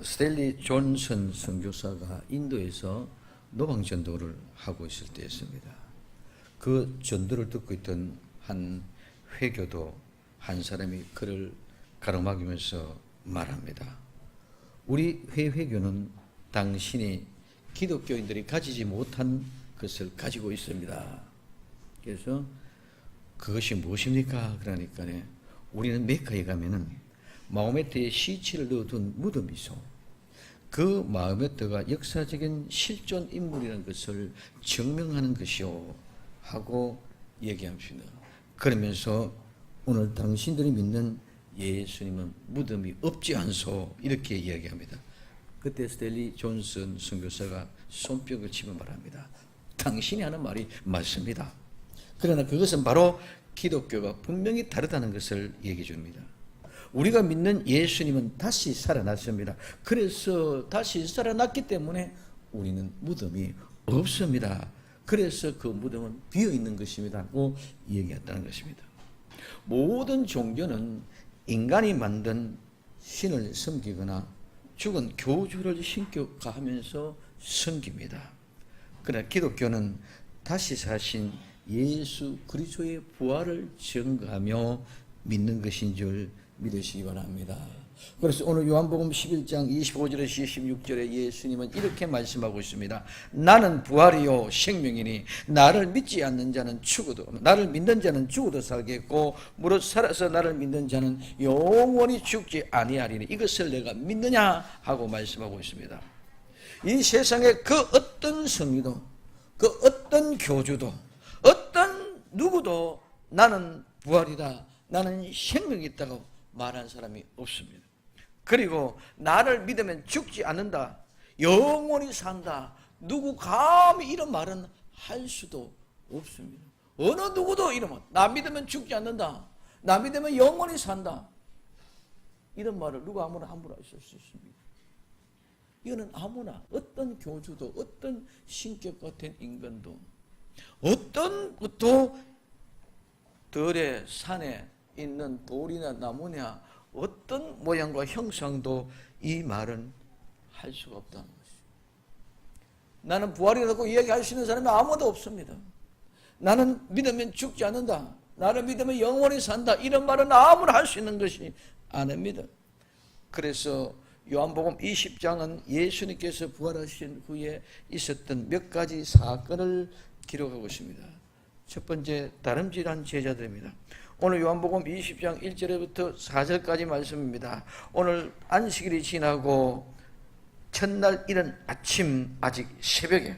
스탠리 존슨 선교사가 인도에서 노방 전도를 하고 있을 때였습니다. 그 전도를 듣고 있던 한 회교도 한 사람이 그를 가로막으면서 말합니다. 우리 회교는 당신이 기독교인들이 가지지 못한 것을 가지고 있습니다. 그래서 그것이 무엇입니까? 그러니까 우리는 메카에 가면은 마호메트의 시체를 넣어둔 무덤이 있어. 그 마호메트가 역사적인 실존 인물이라는 것을 증명하는 것이요 하고 얘기합니다. 그러면서 오늘 당신들이 믿는 예수님은 무덤이 없지 않소 이렇게 이야기합니다. 그때 스탠리 존슨 선교사가 손뼉을 치며 말합니다. 당신이 하는 말이 맞습니다. 그러나 그것은 바로 기독교가 분명히 다르다는 것을 얘기해 줍니다. 우리가 믿는 예수님은 다시 살아났습니다. 그래서 다시 살아났기 때문에 우리는 무덤이 없습니다. 그래서 그 무덤은 비어있는 것입니다 하고 얘기했다는 것입니다. 모든 종교는 인간이 만든 신을 섬기거나 죽은 교주를 신격화하면서 섬깁니다. 그러나 기독교는 다시 사신 예수 그리스도의 부활을 증거하며 믿는 것인 줄 믿으시기 바랍니다. 그래서 오늘 요한복음 11장 25절에서 26절에 예수님은 이렇게 말씀하고 있습니다. 나는 부활이요 생명이니 나를 믿지 않는 자는 죽어도 나를 믿는 자는 죽어도 살겠고 무릇 살아서 나를 믿는 자는 영원히 죽지 아니하리니 이것을 내가 믿느냐 하고 말씀하고 있습니다. 이 세상에 그 어떤 성리도 그 어떤 교주도 어떤 누구도 나는 부활이다 나는 생명이 있다고 말한 사람이 없습니다. 그리고 나를 믿으면 죽지 않는다 영원히 산다 누구 감히 이런 말은 할 수도 없습니다. 어느 누구도 이러면 나 믿으면 죽지 않는다 나 믿으면 영원히 산다 이런 말을 누가 아무나 함부로 할 수 없습니다. 이거는 아무나 어떤 교주도 어떤 신격 같은 인간도 어떤 것도 들에 산에 있는 돌이나 나무냐 어떤 모양과 형상도 이 말은 할 수가 없다는 것이죠. 나는 부활이라고 이야기할 수 있는 사람이 아무도 없습니다. 나는 믿으면 죽지 않는다 나를 믿으면 영원히 산다 이런 말은 아무나 할 수 있는 것이 아닙니다. 그래서 요한복음 20장은 예수님께서 부활하신 후에 있었던 몇 가지 사건을 기록하고 있습니다. 첫 번째 다름질한 제자들입니다. 오늘 요한복음 20장 1절부터 4절까지 말씀입니다. 오늘 안식일이 지나고 첫날 이른 아침 아직 새벽에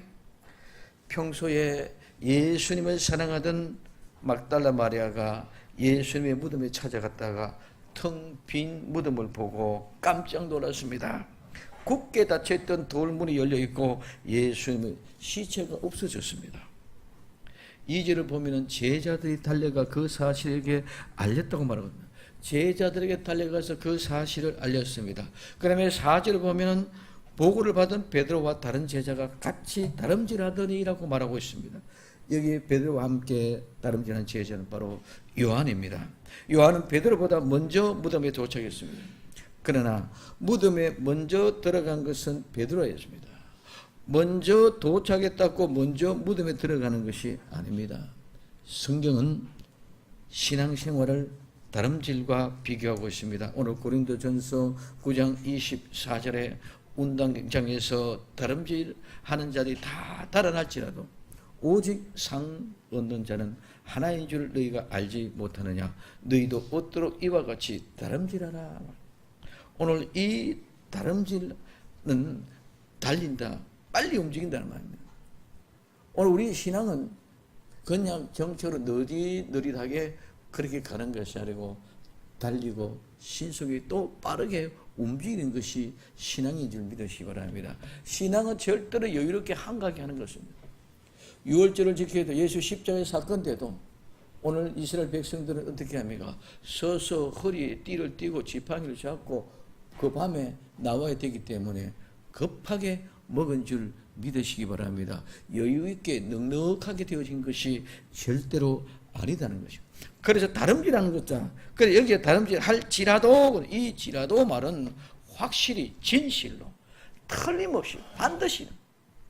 평소에 예수님을 사랑하던 막달라 마리아가 예수님의 무덤에 찾아갔다가 텅 빈 무덤을 보고 깜짝 놀랐습니다. 굳게 닫혀있던 돌문이 열려있고 예수님의 시체가 없어졌습니다. 2절을 보면 제자들이 달려가 그 사실에게 알렸다고 말하거든요. 제자들에게 달려가서 그 사실을 알렸습니다. 그다음에 4절을 보면 보고를 받은 베드로와 다른 제자가 같이 다름질하더니라고 말하고 있습니다. 여기 베드로와 함께 다름질한 제자는 바로 요한입니다. 요한은 베드로보다 먼저 무덤에 도착했습니다. 그러나 무덤에 먼저 들어간 것은 베드로였습니다. 먼저 도착했다고 먼저 무덤에 들어가는 것이 아닙니다. 성경은 신앙생활을 다름질과 비교하고 있습니다. 오늘 고린도전서 9장 24절에 운동장에서 다름질하는 자들이 다 달아날지라도 오직 상 얻는 자는 하나인 줄 너희가 알지 못하느냐 너희도 얻도록 이와 같이 다름질하라. 오늘 이 다름질은 달린다 빨리 움직인다는 말입니다. 오늘 우리 신앙은 그냥 정처럼 느릿하게 그렇게 가는 것이 아니고 달리고 신속히 또 빠르게 움직이는 것이 신앙인 줄 믿으시기 바랍니다. 신앙은 절대로 여유롭게 한가하게 하는 것입니다. 유월절을 지켜도 예수 십자가의 사건 때도 오늘 이스라엘 백성들은 어떻게 합니까? 서서 허리에 띠를 띠고 지팡이를 잡고 그 밤에 나와야 되기 때문에 급하게 먹은 줄 믿으시기 바랍니다. 여유있게 넉넉하게 되어진 것이 절대로 아니다는 것이죠. 그래서 다름질하는 거잖아. 그래서 여기에 다름질 할지라도 이 지라도 말은 확실히 진실로 틀림없이 반드시.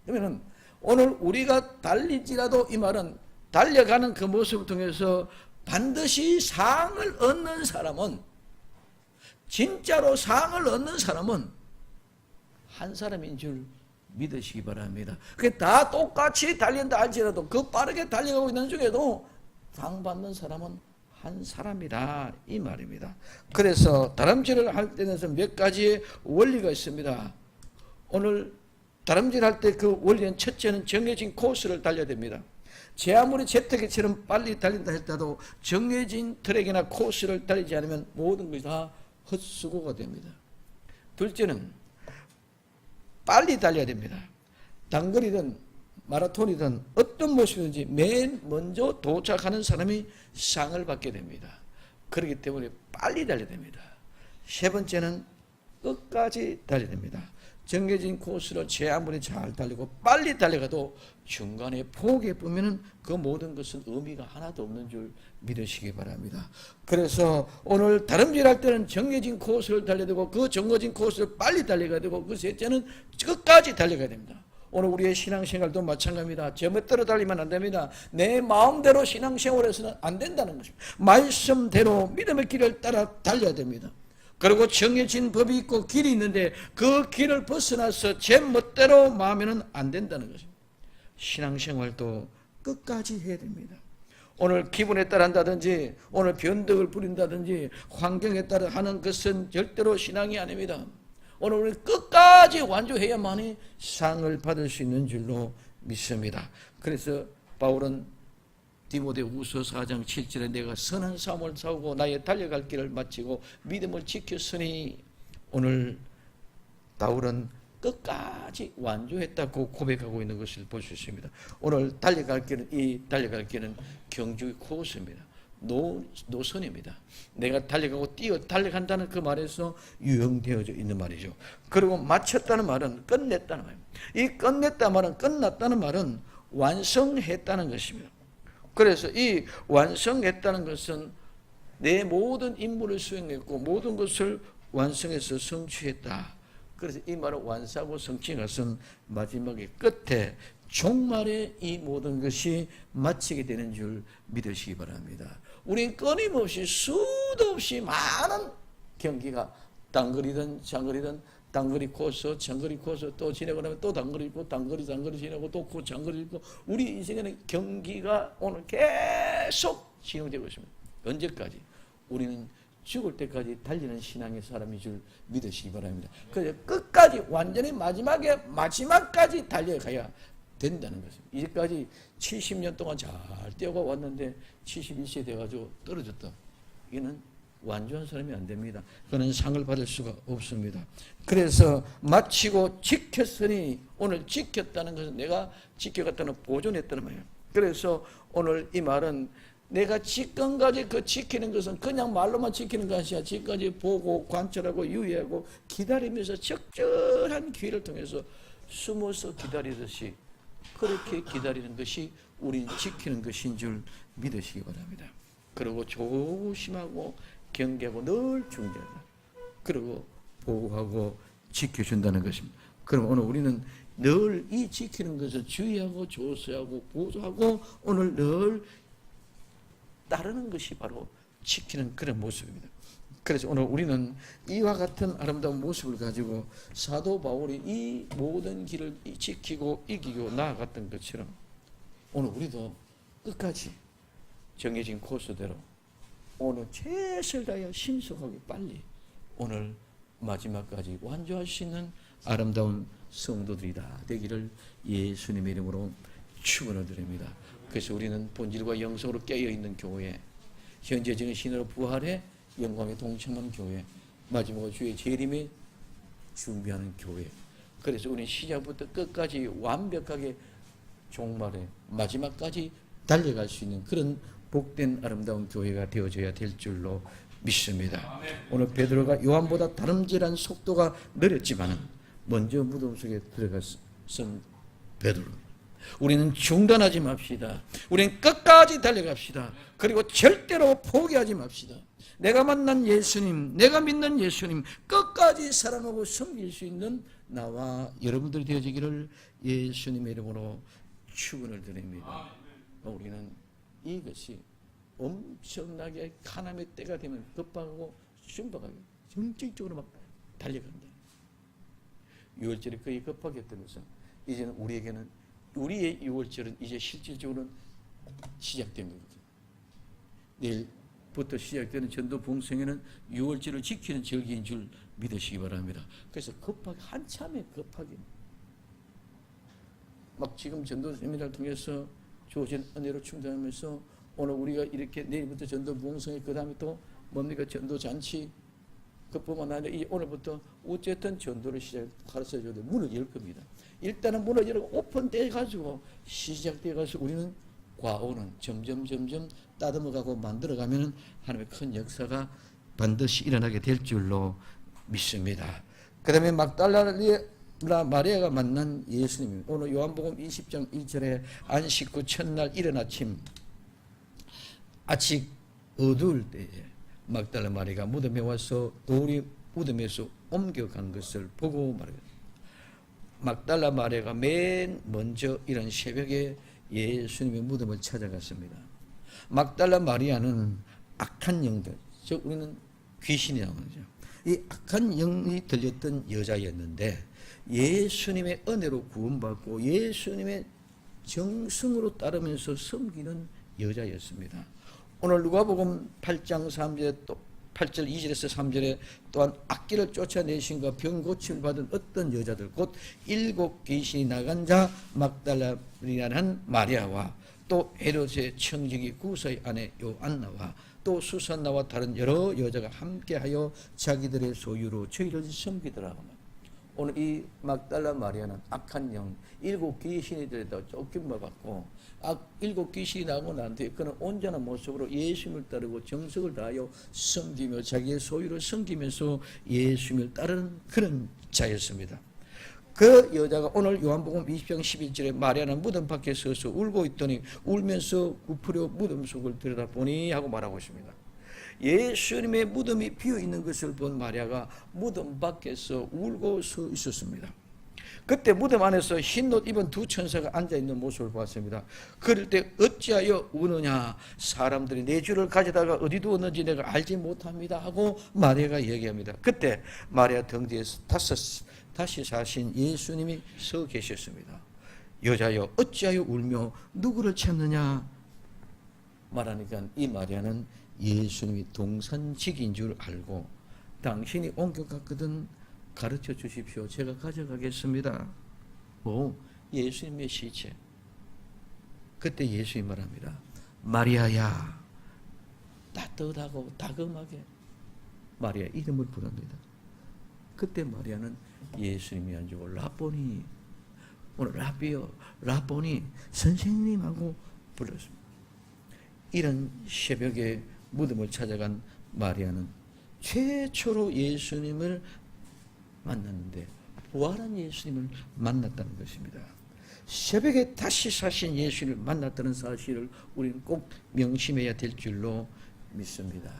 그러면 오늘 우리가 달릴지라도 이 말은 달려가는 그 모습을 통해서 반드시 상을 얻는 사람은, 진짜로 상을 얻는 사람은 한 사람인 줄 믿으시기 바랍니다. 그게 다 똑같이 달린다 할지라도 그 빠르게 달려가고 있는 중에도 상 받는 사람은 한 사람이다 이 말입니다. 그래서 다람쥐를 할 때는 몇 가지의 원리가 있습니다. 오늘 다람쥐를 할 때 그 원리는 첫째는 정해진 코스를 달려야 됩니다. 제 아무리 제트기처럼 빨리 달린다 할때도 정해진 트랙이나 코스를 달리지 않으면 모든 것이 다 헛수고가 됩니다. 둘째는 빨리 달려야 됩니다. 단거리든 마라톤이든 어떤 모습이든지 맨 먼저 도착하는 사람이 상을 받게 됩니다. 그렇기 때문에 빨리 달려야 됩니다. 세 번째는 끝까지 달려야 됩니다. 정해진 코스로 제 아무리 잘 달리고 빨리 달려가도 중간에 포기해보면 그 모든 것은 의미가 하나도 없는 줄 믿으시기 바랍니다. 그래서 오늘 다름질 할 때는 정해진 코스를 달려야 되고 그 정해진 코스를 빨리 달려가야 되고 그 셋째는 끝까지 달려가야 됩니다. 오늘 우리의 신앙생활도 마찬가지입니다. 제멋대로 달리면 안 됩니다. 내 마음대로 신앙생활에서는 안 된다는 것입니다. 말씀대로 믿음의 길을 따라 달려야 됩니다. 그리고 정해진 법이 있고 길이 있는데 그 길을 벗어나서 제 멋대로 마음에는 안 된다는 것입니다. 신앙생활도 끝까지 해야 됩니다. 오늘 기분에 따라 한다든지 오늘 변덕을 부린다든지 환경에 따라 하는 것은 절대로 신앙이 아닙니다. 오늘 우리 끝까지 완주해야만이 상을 받을 수 있는 줄로 믿습니다. 그래서 바울은 디모데후서 4장 7절에 내가 선한 싸움을 싸우고 나의 달려갈 길을 마치고 믿음을 지켰으니, 오늘 바울은 끝까지 완주했다고 고백하고 있는 것을 볼 수 있습니다. 오늘 달려갈 길은 경주의 코스입니다. 노선입니다. 내가 달려가고 달려간다는 그 말에서 유형되어져 있는 말이죠. 그리고 마쳤다는 말은 끝냈다는 말입니다. 이 끝냈다는 말은 끝났다는 말은 완성했다는 것입니다. 그래서 이 완성했다는 것은 내 모든 임무를 수행했고 모든 것을 완성해서 성취했다. 그래서 이 말은 완수하고 성취한 것은 마지막에 끝에 종말에 이 모든 것이 마치게 되는 줄 믿으시기 바랍니다. 우리는 끊임없이 수도 없이 많은 경기가 단거리든 장거리든 단거리 코스, 장거리 코스 또 지내고 나면 또 단거리 있고 단거리 지내고 또 장거리 있고 우리 인생에는 경기가 오늘 계속 진행되고 있습니다. 언제까지? 우리는 죽을 때까지 달리는 신앙의 사람인 줄 믿으시기 바랍니다. 그래서 끝까지 완전히 마지막까지 달려가야 된다는 것입니다. 이제까지 70년 동안 잘 뛰어가 왔는데 71세 돼가지고 떨어졌다. 이는 완주한 사람이 안 됩니다. 그는 상을 받을 수가 없습니다. 그래서 마치고 지켰으니, 오늘 지켰다는 것은 내가 지켜갔다는 보존했다는 말이에요. 그래서 오늘 이 말은 내가 지금까지 그 지키는 것은 그냥 말로만 지키는 것이 아니라 지금까지 보고 관찰하고 유의하고 기다리면서 적절한 기회를 통해서 숨어서 기다리듯이 그렇게 기다리는 것이 우리 지키는 것인 줄 믿으시기 바랍니다. 그리고 조심하고 경계하고 늘 중재하다. 그리고 보호하고 지켜준다는 것입니다. 그럼 오늘 우리는 늘 이 지키는 것을 주의하고 조수하고 보호하고 오늘 늘 따르는 것이 바로 지키는 그런 모습입니다. 그래서 오늘 우리는 이와 같은 아름다운 모습을 가지고 사도 바울이 이 모든 길을 지키고 이기고 나아갔던 것처럼 오늘 우리도 끝까지 정해진 코스대로 오늘 최선을 다하여 신속하게 빨리 오늘 마지막까지 완주할 수 있는 아름다운 성도들이 다 되기를 예수님의 이름으로 축원을 드립니다. 그래서 우리는 본질과 영성으로 깨어있는 교회, 현재 정신으로 부활해 영광에 동참하는 교회, 마지막으로 주의 재림에 준비하는 교회. 그래서 우리는 시작부터 끝까지 완벽하게 종말에 마지막까지 달려갈 수 있는 그런 복된 아름다운 교회가 되어져야 될 줄로 믿습니다. 오늘 베드로가 요한보다 다름질한 속도가 느렸지만 먼저 무덤 속에 들어갔은 베드로. 우리는 중단하지 맙시다. 우리는 끝까지 달려갑시다. 그리고 절대로 포기하지 맙시다. 내가 만난 예수님, 내가 믿는 예수님, 끝까지 사랑하고 섬길 수 있는 나와 여러분들이 되어지기를 예수님의 이름으로 축원을 드립니다. 우리는 이것이 엄청나게 가난의 때가 되면 급하고 순박하게 정책적으로 막 달려간다. 6월절이 거의 급하게 되면서 이제는 우리에게는 우리의 6월절은 이제 실질적으로는 시작된 거거든요. 내일부터 시작되는 전도 봉성회는 6월절을 지키는 절기인 줄 믿으시기 바랍니다. 그래서 급하게 한참에 급하게 막 지금 전도 세미나를 통해서 주어진 은혜로 충전하면서 오늘 우리가 이렇게 내일부터 전도 봉성회 그 다음에 또 뭡니까 전도 잔치 그뿐만 아니라 이 오늘부터 어쨌든 전도를 가르쳐줘야 돼. 문을 열 겁니다. 일단은 문을 열고 오픈돼 가지고 시작돼 가지고 우리는 과오는 점점 따듬어가고 만들어가면 하나님의 큰 역사가 반드시 일어나게 될 줄로 믿습니다. 그 다음에 막달라 마리아가 만난 예수님, 오늘 요한복음 20장 1절에 안식 후 첫날 이른 아침 아직 어두울 때에 막달라 마리아가 무덤에 와서 돌이 무덤에서 옮겨간 것을 보고 말합니다. 막달라 마리아가 맨 먼저 이런 새벽에 예수님의 무덤을 찾아갔습니다. 막달라 마리아는 악한 영들, 즉 우리는 귀신이라고 하죠. 이 악한 영이 들렸던 여자였는데 예수님의 은혜로 구원받고 예수님의 정성으로 따르면서 섬기는 여자였습니다. 오늘 누가복음 8장 3절에 또 8절 2절에서 3절에 또한 악기를 쫓아내신과 병 고침을 받은 어떤 여자들 곧 7 귀신이 나간 자 막달라라는 마리아와 또 헤롯의 청지기 구서의 아내 요안나와 또 수산나와 다른 여러 여자가 함께하여 자기들의 소유로 저희를 섬기더라고요. 오늘 이 막달라 마리아는 악한 영 7 귀신이 들다 쫓김을 받고 7 귀신이 나고 난 뒤에 그는 온전한 모습으로 예수님을 따르고 정성을 다하여 섬기며 자기의 소유를 섬기면서 예수님을 따르는 그런 자였습니다. 그 여자가 오늘 요한복음 20장 11절에 마리아는 무덤 밖에 서서 울고 있더니 울면서 부풀려 무덤 속을 들여다보니 하고 말하고 있습니다. 예수님의 무덤이 비어있는 것을 본 마리아가 무덤 밖에서 울고 서 있었습니다. 그때 무덤 안에서 흰옷 입은 2 천사가 앉아있는 모습을 봤습니다. 그럴 때 어찌하여 우느냐, 사람들이 내 주를 가져다가 어디 두었는지 내가 알지 못합니다 하고 마리아가 얘기합니다. 그때 마리아 등 뒤에서 다시 사신 예수님이 서 계셨습니다. 여자여 어찌하여 울며 누구를 찾느냐 말하니까 이 마리아는 예수님이 동산직인 줄 알고 당신이 옮겨갔거든 가르쳐 주십시오. 제가 가져가겠습니다. 예수님의 시체. 그때 예수님이 말합니다. 마리아야. 따뜻하고 다금하게 마리아 이름을 부릅니다. 그때 마리아는 예수님이 앉고 라보니, 오늘 라비요, 라보니 선생님하고 불렀습니다. 이런 새벽에 무덤을 찾아간 마리아는 최초로 예수님을 만났는데 부활한 예수님을 만났다는 것입니다. 새벽에 다시 사신 예수님을 만났다는 사실을 우리는 꼭 명심해야 될 줄로 믿습니다.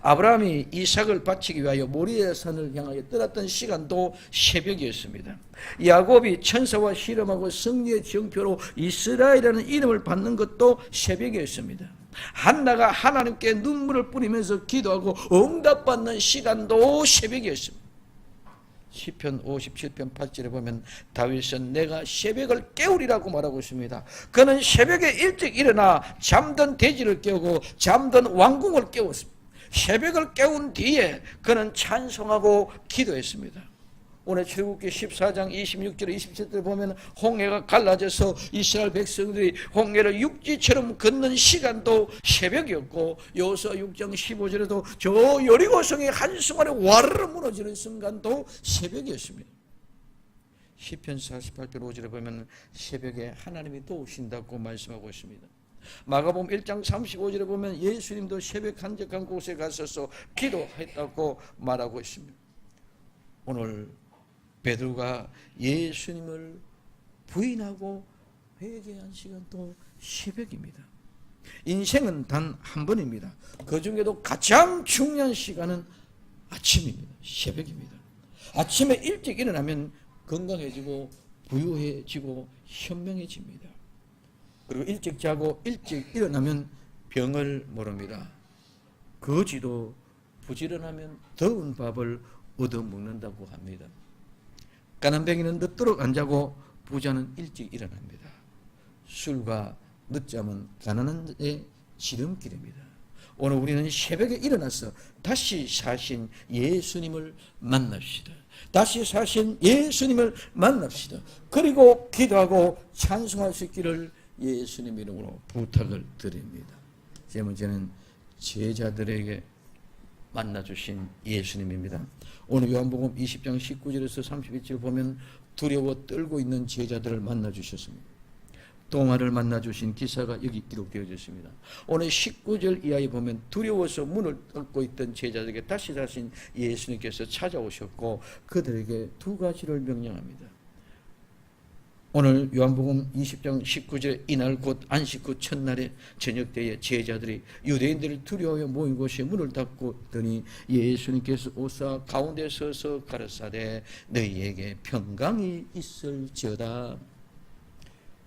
아브라함이 이삭을 바치기 위하여 모리아 산을 향하여 떠났던 시간도 새벽이었습니다. 야곱이 천사와 씨름하고 승리의 증표로 이스라엘이라는 이름을 받는 것도 새벽이었습니다. 한나가 하나님께 눈물을 뿌리면서 기도하고 응답받는 시간도 새벽이었습니다. 시편 57편 8절에 보면 다윗은 내가 새벽을 깨우리라고 말하고 있습니다. 그는 새벽에 일찍 일어나 잠든 돼지를 깨우고 잠든 왕궁을 깨웠습니다. 새벽을 깨운 뒤에 그는 찬송하고 기도했습니다. 오늘 출애굽기 14장 26절 27절 보면 홍해가 갈라져서 이스라엘 백성들이 홍해를 육지처럼 걷는 시간도 새벽이었고 여호수아 6장 15절에도 저 여리고성이 한순간에 와르르 무너지는 순간도 새벽이었습니다. 시편 48편 5절에 보면 새벽에 하나님이 도우신다고 말씀하고 있습니다. 마가복음 1장 35절에 보면 예수님도 새벽 한적한 곳에 가셔서 기도했다고 말하고 있습니다. 오늘 베드로가 예수님을 부인하고 회개한 시간도 새벽입니다. 인생은 단 한 번입니다. 그 중에도 가장 중요한 시간은 아침입니다. 새벽입니다. 아침에 일찍 일어나면 건강해지고 부유해지고 현명해집니다. 그리고 일찍 자고 일찍 일어나면 병을 모릅니다. 거지도 부지런하면 더운 밥을 얻어먹는다고 합니다. 가난뱅이는 늦도록 안 자고 부자는 일찍 일어납니다. 술과 늦잠은 가난한의 지름길입니다. 오늘 우리는 새벽에 일어나서 다시 사신 예수님을 만납시다. 다시 사신 예수님을 만납시다. 그리고 기도하고 찬송할 수 있기를 예수님 이름으로 부탁을 드립니다. 제 문제는 제자들에게 만나주신 예수님입니다. 오늘 요한복음 20장 19절에서 31절 보면 두려워 떨고 있는 제자들을 만나주셨습니다. 동화를 만나주신 기사가 여기 기록되어졌습니다. 오늘 19절 이하에 보면 두려워서 문을 닫고 있던 제자들에게 다시 사신 예수님께서 찾아오셨고 그들에게 두 가지를 명령합니다. 오늘 요한복음 20장 19절 이날 곧 안식 후 첫날에 저녁 때에 제자들이 유대인들을 두려워하여 모인 곳에 문을 닫고 있더니 예수님께서 오사 가운데 서서 가르사대 너희에게 평강이 있을지어다.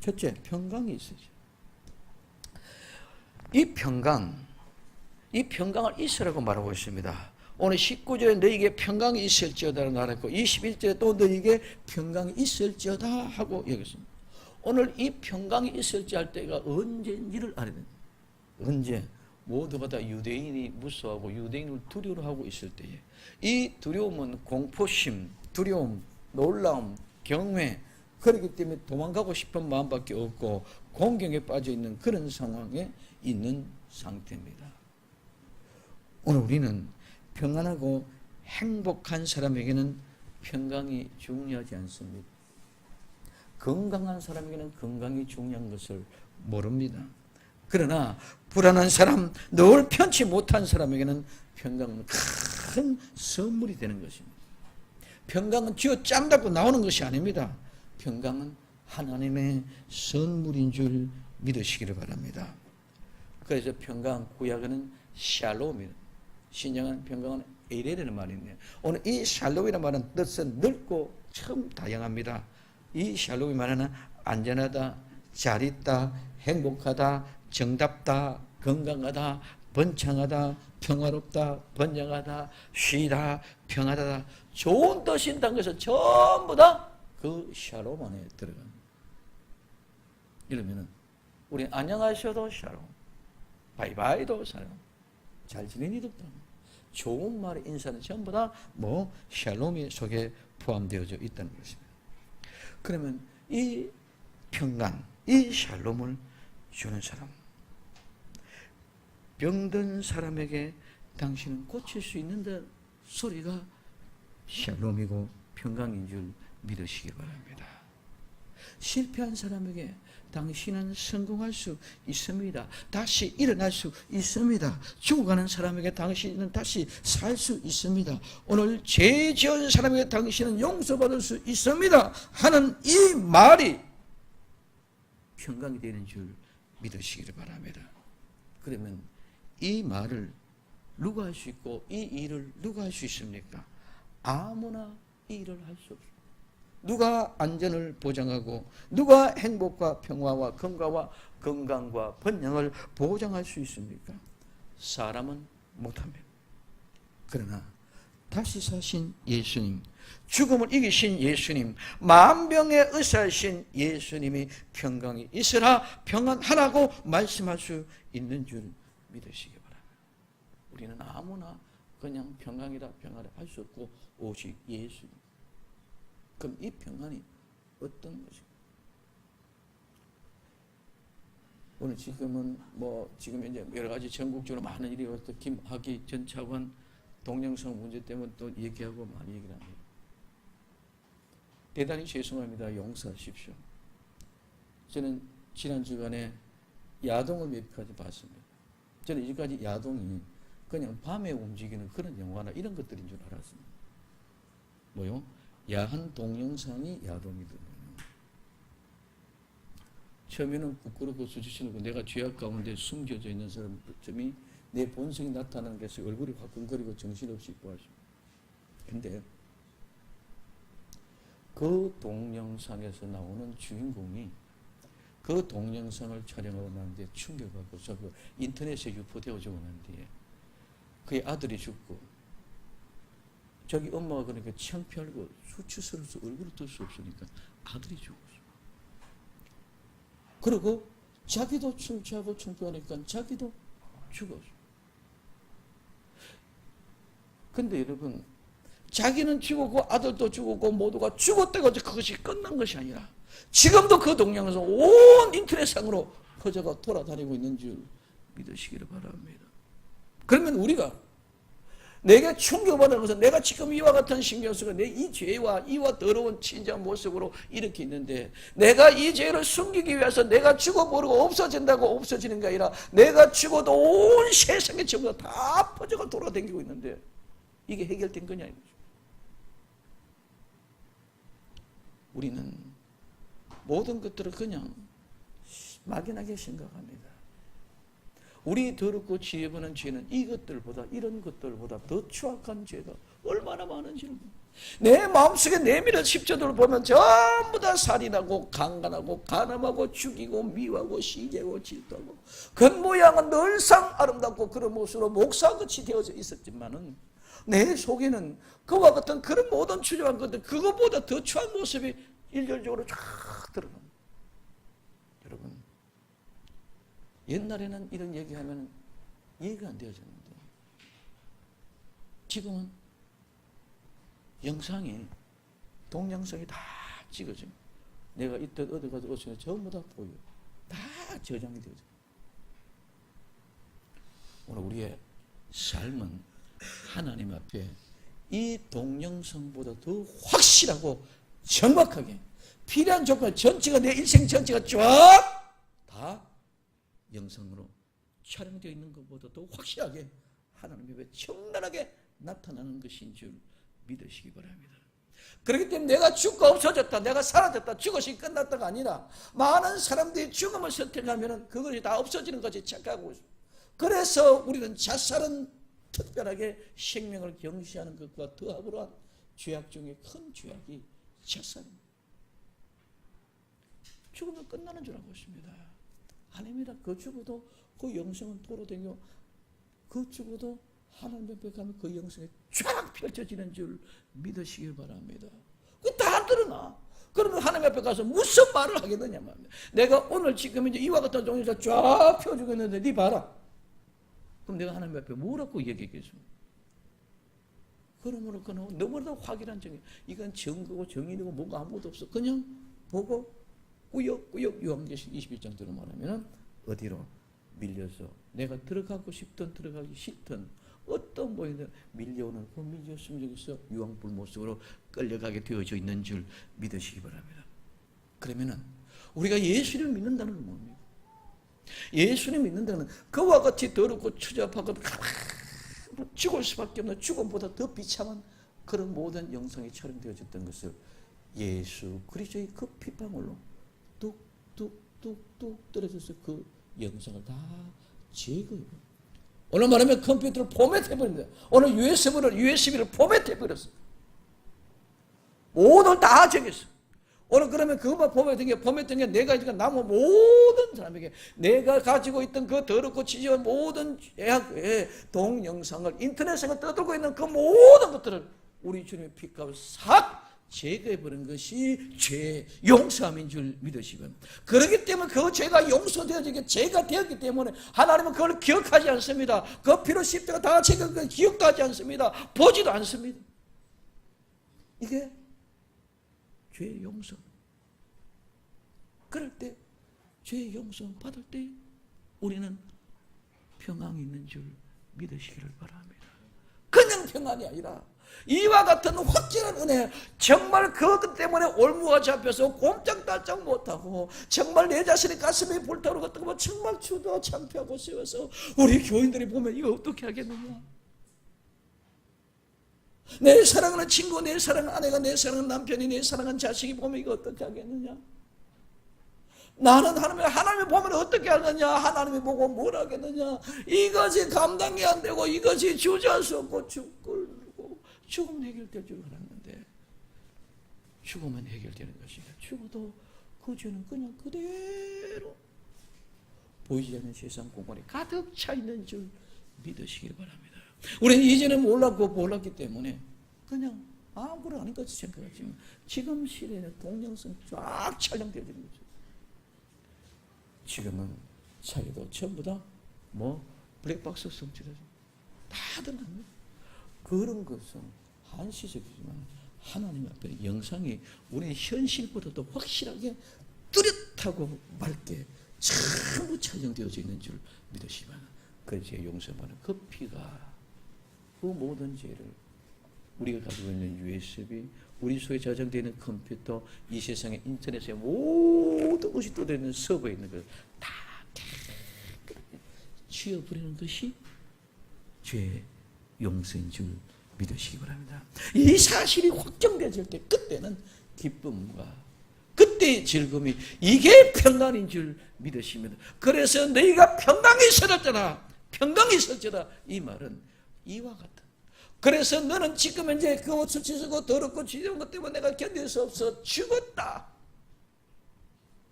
첫째, 평강이 있으죠. 이 평강을 있으라고 말하고 있습니다. 오늘 19절에 너희에게 평강이 있을지어다라고 말했고 21절에 또 너희에게 평강이 있을지어다 하고 얘기했습니다. 오늘 이 평강이 있을지 할 때가 언제인지를 알아야 됩니다. 언제? 모두가 다 유대인이 무서워하고 유대인을 두려워하고 있을 때에 이 두려움은 공포심, 두려움, 놀라움, 경외 그렇기 때문에 도망가고 싶은 마음밖에 없고 공경에 빠져 있는 그런 상황에 있는 상태입니다. 오늘 우리는 평안하고 행복한 사람에게는 평강이 중요하지 않습니다. 건강한 사람에게는 건강이 중요한 것을 모릅니다. 그러나 불안한 사람, 늘 편치 못한 사람에게는 평강은 큰 선물이 되는 것입니다. 평강은 쥐어 짱잡고 나오는 것이 아닙니다. 평강은 하나님의 선물인 줄 믿으시기를 바랍니다. 그래서 평강 구약에는 샬롬이다. 신약은 평강은 에레라는 말이 있네요. 오늘 이 샬롬이라는 말은 뜻은 넓고 참 다양합니다. 이 샬롬이 말하는 안전하다, 잘 있다, 행복하다, 정답다, 건강하다, 번창하다, 평화롭다, 번영하다, 쉬다, 평화하다, 좋은 뜻이 있다는 것은 전부 다 그 샬롬 안에 들어갑니다. 이러면은 우리 안녕하셔도 샬롬, 바이바이도 샬롬, 잘 지내니도 좋은 말의 인사는 전부 다 샬롬이 속에 포함되어져 있다는 것입니다. 그러면 이 평강, 이 샬롬을 주는 사람, 병든 사람에게 당신은 고칠 수 있는데 소리가 샬롬이고 평강인 줄 믿으시기 바랍니다. 실패한 사람에게 당신은 성공할 수 있습니다. 다시 일어날 수 있습니다. 죽어가는 사람에게 당신은 다시 살 수 있습니다. 오늘 죄 지은 사람에게 당신은 용서받을 수 있습니다. 하는 이 말이 평강이 되는 줄 믿으시기를 바랍니다. 그러면 이 말을 누가 할 수 있고 이 일을 누가 할 수 있습니까? 아무나 이 일을 할 수 없습니다. 누가 안전을 보장하고 누가 행복과 평화와 건강과 번영을 보장할 수 있습니까? 사람은 못합니다. 그러나 다시 사신 예수님, 죽음을 이기신 예수님, 만병의 의사이신 예수님이 평강이 있으라 평안하라고 말씀할 수 있는 줄 믿으시기 바랍니다. 우리는 아무나 그냥 평강이다 평안이다 할 수 없고 오직 예수님. 그럼 이 평안이 어떤 것입니까? 오늘 지금은 지금 이제 여러 가지 전국적으로 많은 일이 와서 김학의 전 차관 동영상 문제 때문에 또 얘기하고 많이 얘기를 합니다. 대단히 죄송합니다. 용서하십시오. 저는 지난 주간에 야동을 몇 가지 봤습니다. 저는 이제까지 야동이 그냥 밤에 움직이는 그런 영화나 이런 것들인 줄 알았습니다. 야한 동영상이 야동이거든요. 처음에는 부끄럽고 수치스럽고 내가 죄악 가운데 숨겨져 있는 사람쯤이 내 본성이 나타나는 것이 얼굴이 화끈거리고 정신없이 보아집니다. 근데 그 동영상에서 나오는 주인공이 그 동영상을 촬영하고 난 뒤에 충격받고 그 인터넷에 유포되어지고 난 뒤에 그의 아들이 죽고 자기 엄마가 그러니까 창피하고 수치스러워서 얼굴을 들 수 없으니까 아들이 죽었어. 그리고 자기도 창피하고 창피하니까 자기도 죽었어. 근데 여러분, 자기는 죽었고 아들도 죽었고 모두가 죽었다고 그것이 끝난 것이 아니라 지금도 그 동영상 온 인터넷상으로 퍼져가 돌아다니고 있는 줄 믿으시기를 바랍니다. 그러면 우리가 내게 충격받는 것은 내가 지금 이와 같은 신경 쓰고 내 이 죄와 이와 더러운 진지한 모습으로 이렇게 있는데 내가 이 죄를 숨기기 위해서 내가 죽어버리고 없어진다고 없어지는 게 아니라 내가 죽어도 온 세상에 전부 다 퍼져가 돌아다니고 있는데 이게 해결된 거냐 이거죠. 우리는 모든 것들을 그냥 막연하게 생각합니다. 우리 더럽고 지혜보는 죄는 이것들보다 이런 것들보다 더 추악한 죄가 얼마나 많은지를 내 마음속에 내밀은 십자도를 보면 전부 다 살인하고 강간하고 간음하고 죽이고 미워하고 시기하고 질투하고 겉모양은 늘상 아름답고 그런 모습으로 목사같이 되어져 있었지만은 내 속에는 그와 같은 그런 모든 추저한 것들 그것보다 더 추한 모습이 일렬적으로 쫙 들어갑니다. 여러분, 옛날에는 이런 얘기하면 이해가 안 되어졌는데 지금은 영상이 동영상이 다 찍어져요. 내가 이때 어디 가서 어디서 전부 다 보여. 다 저장이 되어져. 오늘 우리의 삶은 하나님 앞에 이 동영상보다 더 확실하고 정확하게 필요한 조건 전체가 내 인생 전체가 쫙 다 영상으로 촬영되어 있는 것보다 더 확실하게 하나님 앞에 청란하게 나타나는 것인 줄 믿으시기 바랍니다. 그렇기 때문에 내가 죽고 없어졌다, 내가 사라졌다, 죽었이 끝났다가 아니라 많은 사람들이 죽음을 선택하면 그것이 다 없어지는 것이 착각하고 있습니다. 그래서 우리는 자살은 특별하게 생명을 경시하는 것과 더하고로 한 죄악 중에 큰 죄악이 자살입니다. 죽으면 끝나는 줄 알고 있습니다. 아닙니다. 그 죽어도 그 영성은 돌아다니고 그 죽어도 하나님 앞에 가면 그 영성이 쫙 펼쳐지는 줄 믿으시길 바랍니다. 그게 다 드러나. 그러면 하나님 앞에 가서 무슨 말을 하겠느냐 말입니다. 내가 오늘 지금 이제 이와 같은 종이가 쫙 펴주고 있는데 네 봐라. 그럼 내가 하나님 앞에 뭐라고 얘기하겠습니까? 그러므로 그는 너무나도 확실한 정의. 이건 증거고 정인이고 뭔가 아무것도 없어. 그냥 보고 꾸역꾸역 요한계시록 21장 들어 말하면 어디로 밀려서 내가 들어가고 싶든 들어가기 싫든 어떤 모양이든 밀려오는 그 밀려심적에서 유황불 모습으로 끌려가게 되어져 있는 줄 믿으시기 바랍니다. 그러면은 우리가 예수를 믿는다는 건 뭡니까? 예수를 믿는다는 건 그와 같이 더럽고 추잡하고 죽을 수밖에 없는 죽음보다 더 비참한 그런 모든 영상이 촬영되어졌던 것을 예수 그리스도의 그 핏방울로 뚝뚝뚝뚝 떨어져서 그 영상을 다 제거해버려요. 오늘 말하면 컴퓨터를 포맷해버립니다. 오늘 USB를 포맷해버렸어요. 모든 다 정했어. 오늘 그러면 그것만 포맷된 게 내가 지금 남은 모든 사람에게 내가 가지고 있던 그 더럽고 지저한 모든 죄악의 동영상을 인터넷상에 떠들고 있는 그 모든 것들을 우리 주님의 피값을 싹 제거해버린 것이 죄 용서함인 줄 믿으시면 그렇기 때문에 그 죄가 용서되어지게 죄가 되었기 때문에 하나님은 그걸 기억하지 않습니다. 그 피로 십자가 다 제거 기억도 하지 않습니다. 보지도 않습니다. 이게 죄 용서. 그럴 때 죄 용서 받을 때 우리는 평안이 있는 줄 믿으시기를 바랍니다. 그냥 평안이 아니라 이와 같은 확실한 은혜, 정말 그것 때문에 올무가 잡혀서 꼼짝달짝 못하고 정말 내 자신의 가슴이 불타오르고 뜨거워 정말 추도 창피하고 세워서 우리 교인들이 보면 이거 어떻게 하겠느냐. 내 사랑하는 친구, 내 사랑하는 아내가, 내 사랑하는 남편이, 내 사랑하는 자식이 보면 이거 어떻게 하겠느냐. 나는 하나님이 보면 어떻게 하느냐, 하나님이 보고 뭘 하겠느냐, 이것이 감당이 안 되고 이것이 주저할 수 없고 죽음 해결될 줄 알았는데 죽으면 해결되는 것이야. 죽어도 그 죄는 그냥 그대로 보이지 않는 세상 공간에 가득 차 있는 줄 믿으시길 바랍니다. 우리는 이제는 몰랐기 때문에 그냥 아무것도 아닌 것이 생각하지만 지금 시대에는 동영상 쫙 촬영되어 있는 거죠. 지금은 차에도 전부 다 블랙박스 성질에서 다들 합니다. 그런 것은 한시적이지만 하나님 앞에 영상이 우리의 현실보다도 확실하게 뚜렷하고 맑게 전부 촬영되어져 있는 줄 믿으시면 그 죄 용서받는 그 피가 그 모든 죄를 우리가 가지고 있는 USB, 우리 소에 저장되어 있는 컴퓨터, 이 세상의 인터넷에 모든 것이 떠들어있는 서버에 있는 걸 다 지워버리는 것이 죄 용서인 줄 믿으시기 바랍니다. 이 사실이 확정되어질 때 그때는 기쁨과 그때의 즐거움이 이게 평안인 줄 믿으시면, 그래서 너희가 평강이 있었잖아, 평강이 있었잖아, 이 말은 이와 같다. 그래서 너는 지금 이제 그 옷을 찢고 더럽고 지저분 것 때문에 내가 견딜 수 없어 죽었다.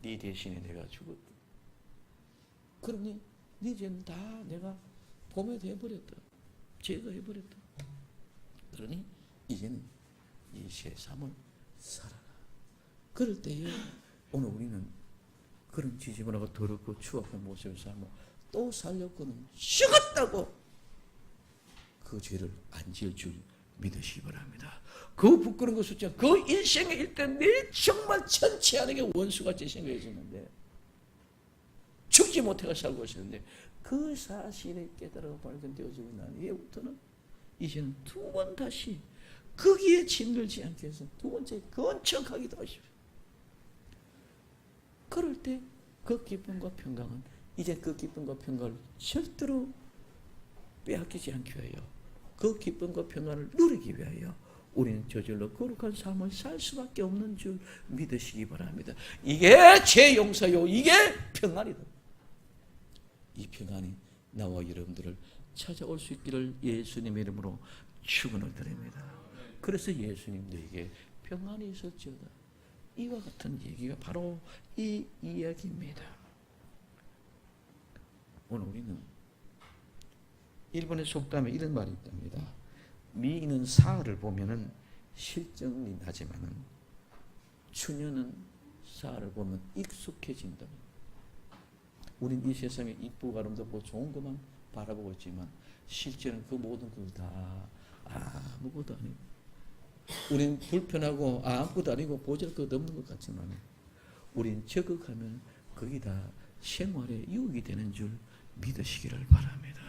네 대신에 내가 죽었다. 그러니 네 죄는 다 내가 포맷해버렸다, 제거해버렸다. 그러니 이제는 이 새 삶을 살아라. 그럴 때에 오늘 우리는 그런 지저분하고 더럽고 추악한 모습을 살며 또 살려고는 죽었다고 그 죄를 안 지을 줄 믿으시기 바랍니다. 그 부끄러운 것 숫자, 그 일생의 일단 내 정말 천치하게 원수같이 생겨있었는데 죽지 못해가 살고 있었는데 그 사실에 깨달아 발견되어지고 난 이후부터는 이제는 두 번 다시 거기에 짓눌지 않게 해서 두 번째 건축하기도 하십시오. 그럴 때 그 기쁨과 평강은 이제 그 기쁨과 평강을 절대로 빼앗기지 않기 위하여, 그 기쁨과 평안을 누리기 위하여 우리는 저절로 거룩한 삶을 살 수밖에 없는 줄 믿으시기 바랍니다. 이게 죄 용서요, 이게 평안이다. 이 평안이 나와 여러분들을 찾아올 수 있기를 예수님의 이름으로 축원을 드립니다. 그래서 예수님 너에게 평안이 있을지어다, 이와 같은 얘기가 바로 이 이야기입니다. 오늘 우리는 일본의 속담에 이런 말이 있답니다. 미인은 사흘을 보면은 실정이 나지만은 추녀는 사흘을 보면 익숙해진다. 우린 이 세상에 이쁘고 아름답고 좋은 것만 바라보고 있지만 실제는 그 모든 것 다 아무것도 아니고, 우린 불편하고 아무것도 아니고 보잘 것 없는 것 같지만 우린 적응하면 그게 다 생활의 유익이 되는 줄 믿으시기를 바랍니다.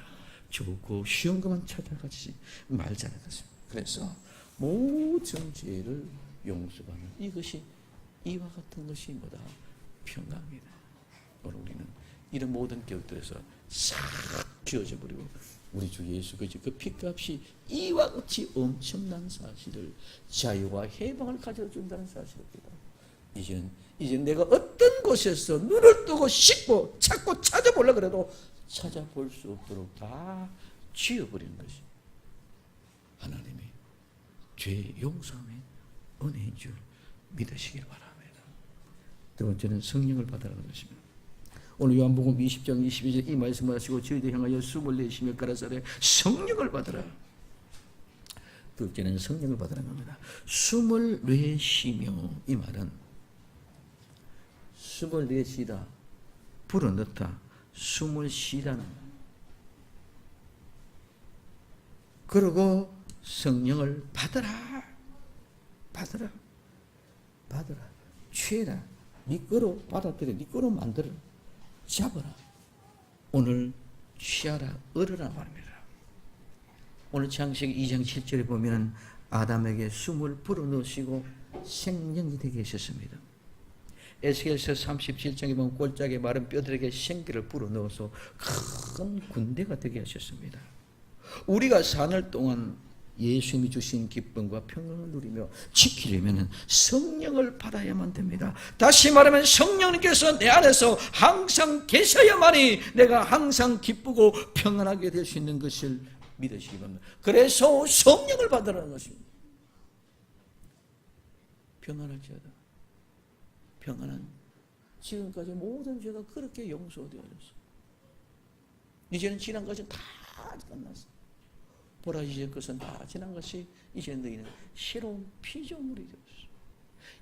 좋고 쉬운 것만 찾아가지 말자는 것입니다. 그래서 모든 죄를 용서받는 이것이 이와 같은 것이 뭐다? 평강이다. 오늘 우리는 이런 모든 것들에서 싹 지워져 버리고 우리 주 예수 그리스도 그 피값이 이와 같이 엄청난 사실을, 자유와 해방을 가져준다는 사실입니다. 이제 내가 어떤 곳에서 눈을 뜨고 씻고 찾고 찾아보려고 해도 찾아볼 수 없도록 다 지워버리는 것이 하나님의 죄 용서함의 은혜인 줄 믿으시길 바랍니다. 두 번째는 성령을 받아라는 것입니다. 오늘 요한복음 20장 22절 이 말씀을 하시고 저희들 향하여 숨을 내쉬며 가라사대 성령을 받아라. 둘째는 성령을 받으라는 겁니다. 숨을 내쉬며, 이 말은 숨을 내쉬다, 불어넣다, 숨을 쉬다는 거예요. 그리고 성령을 받아라, 받아라, 받아라, 취해라, 네 거로 받아들여, 네 거로 만들어, 잡아라. 오늘 취하라, 얻으라 말입니다. 오늘 창세기 2장 7절에 보면 아담에게 숨을 불어넣으시고 생명이 되게 하셨습니다. 에스겔서 37장에 보면 꼴짝의 마른 뼈들에게 생기를 불어넣어서 큰 군대가 되게 하셨습니다. 우리가 사는 동안 예수님이 주신 기쁨과 평강을 누리며 지키려면 성령을 받아야만 됩니다. 다시 말하면 성령님께서 내 안에서 항상 계셔야만이 내가 항상 기쁘고 평안하게 될 수 있는 것을 믿으시기 바랍니다. 그래서 성령을 받으라는 것입니다. 평안할지어다. 평안한 지금까지 모든 죄가 그렇게 용서되어졌어. 이제는 지난 것은 다 끝났어. 보라, 이제 그것은 다 지난 것이 이제 너희는 새로운 피조물이 되었어.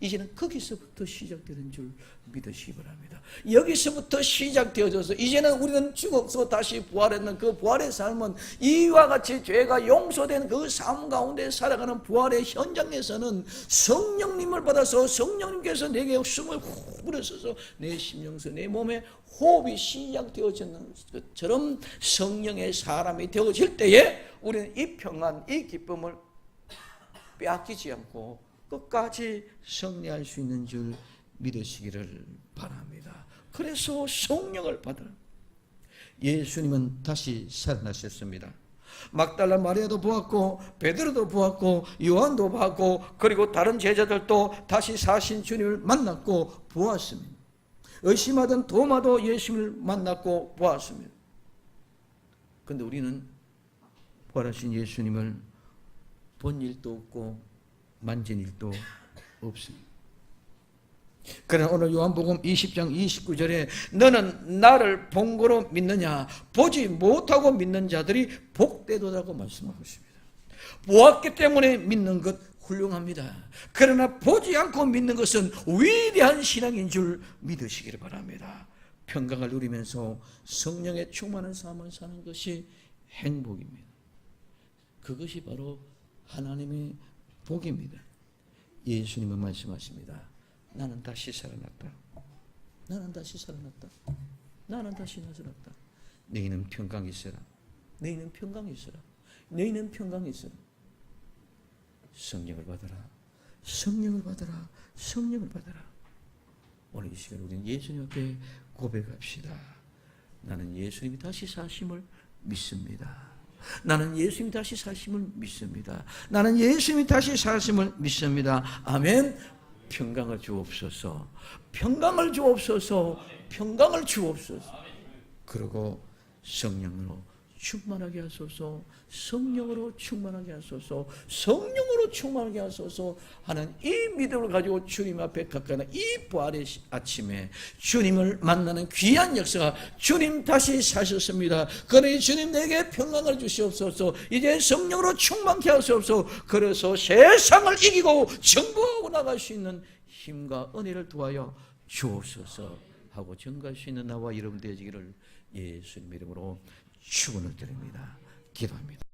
이제는 거기서부터 시작되는 줄 믿으시기 바랍니다. 여기서부터 시작되어져서 이제는 우리는 죽어서 다시 부활했는 그 부활의 삶은 이와 같이 죄가 용서된 그 삶 가운데 살아가는 부활의 현장에서는 성령님을 받아서 성령님께서 내게 숨을 후 불어서서 내 심령서 내 몸에 호흡이 시작되어지는 것처럼 성령의 사람이 되어질 때에 우리는 이 평안, 이 기쁨을 빼앗기지 않고 끝까지 승리할 수 있는 줄 믿으시기를 바랍니다. 그래서 성령을 받으라. 예수님은 다시 살아나셨습니다. 막달라 마리아도 보았고 베드로도 보았고 요한도 보았고 그리고 다른 제자들도 다시 사신 주님을 만났고 보았습니다. 의심하던 도마도 예수님을 만났고 보았습니다. 그런데 우리는 부활하신 예수님을 본 일도 없고 만진 일도 없습니다. 그러나 오늘 요한복음 20장 29절에 너는 나를 본 거로 믿느냐? 보지 못하고 믿는 자들이 복되도다라고 말씀하고 있습니다. 보았기 때문에 믿는 것 훌륭합니다. 그러나 보지 않고 믿는 것은 위대한 신앙인 줄 믿으시기를 바랍니다. 평강을 누리면서 성령의 충만한 삶을 사는 것이 행복입니다. 그것이 바로 하나님의 복입니다. 예수님은 말씀하십니다. 나는 다시 살아났다. 나는 다시 살아났다. 나는 다시 살아났다. 너희는 평강이 있어라. 너희는 평강이 있어라. 너희는 평강이 있어라. 성령을 받아라. 성령을 받아라. 성령을 받아라. 오늘 이 시간 우리는 예수님 앞에 고백합시다. 나는 예수님이 다시 사심을 믿습니다. 나는 예수님이 다시 사심을 믿습니다. 나는 예수님이 다시 사심을 믿습니다. 아멘. 평강을 주옵소서. 평강을 주옵소서. 평강을 주옵소서. 그리고 성령으로 충만하게 하소서. 성령으로 충만하게 하소서. 성령으로 충만하게 하소서 하는 이 믿음을 가지고 주님 앞에 가까이 이 부활의 아침에 주님을 만나는 귀한 역사가 주님 다시 사셨습니다. 그러니 주님 내게 평강을 주시옵소서. 이제 성령으로 충만케 하시옵소서. 그래서 세상을 이기고 정복하고 나갈 수 있는 힘과 은혜를 도하여 주옵소서 하고 증거할 수 있는 나와 여러분 되어지기를 예수님 이름으로 축원을 드립니다. 기도합니다.